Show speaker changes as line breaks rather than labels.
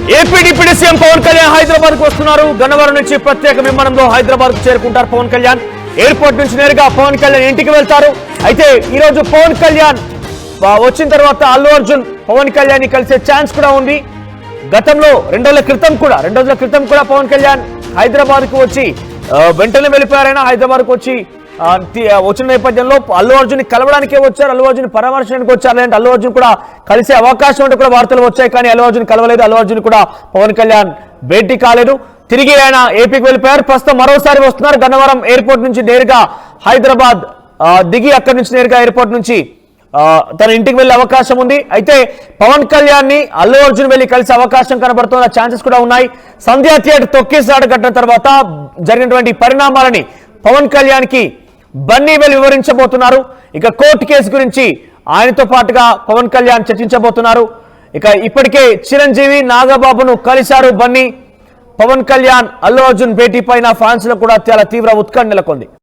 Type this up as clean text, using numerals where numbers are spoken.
AP deputy CM Pawan Kalyan Hyderabad కు వస్తున్నారు. గన్నవరం నుంచి ప్రత్యేక విమానంలో హైదరాబాద్ కు చేరుకుంటారు పవన్ కళ్యాణ్. ఎయిర్పోర్ట్ నుంచి నేరుగా పవన్ కళ్యాణ్ ఇంటికి వెళ్తారు. అయితే ఈ రోజు పవన్ కళ్యాణ్ వచ్చిన తర్వాత అల్లు అర్జున్ పవన్ కళ్యాణ్ ని కలిసే ఛాన్స్ కూడా ఉంది. గతంలో 2 రోజుల క్రితం కూడా పవన్ కళ్యాణ్ హైదరాబాద్ కు వచ్చి వెంటనే వెళ్ళిపోయారైనా హైదరాబాద్ కు వచ్చి వచ్చిన నేపథ్యంలో అల్లు అర్జున్ కలవడానికే వచ్చారు, అల్లు అర్జున్ పరామర్శించడానికి వచ్చారు. లేదంటే అల్లు అర్జున్ కూడా కలిసే అవకాశం ఉంటే కూడా వార్తలు వచ్చాయి. కానీ అల్లు అర్జున్ కలవలేదు, అల్లు అర్జున్ కూడా పవన్ కళ్యాణ్ భేటీ కాలేదు. తిరిగి ఆయన ఏపీకి వెళ్ళిపోయారు. ప్రస్తుతం మరోసారి వస్తున్నారు. గన్నవరం ఎయిర్పోర్ట్ నుంచి నేరుగా హైదరాబాద్ దిగి అక్కడి నుంచి నేరుగా ఎయిర్పోర్ట్ నుంచి తన ఇంటికి వెళ్లే అవకాశం ఉంది. అయితే పవన్ కళ్యాణ్ ని అల్లు అర్జున్ వెళ్లి కలిసే అవకాశం కనబడుతున్న ఛాన్సెస్ కూడా ఉన్నాయి. సంధ్యా థియేటర్ తొక్కేసాడు కట్టిన తర్వాత జరిగినటువంటి పరిణామాలని పవన్ కళ్యాణ్ కి బన్నీ వెల్ వివరించబోతున్నారు. ఇక కోర్టు కేసు గురించి ఆయనతో పాటుగా పవన్ కళ్యాణ్ చర్చించబోతున్నారు. ఇక ఇప్పటికే చిరంజీవి నాగబాబును కలిశారు బన్నీ. పవన్ కళ్యాణ్ అల్లు అర్జున్ భేటీ పైన ఫ్యాన్స్ లో కూడా చాలా తీవ్ర ఉత్కంఠ నెలకొంది.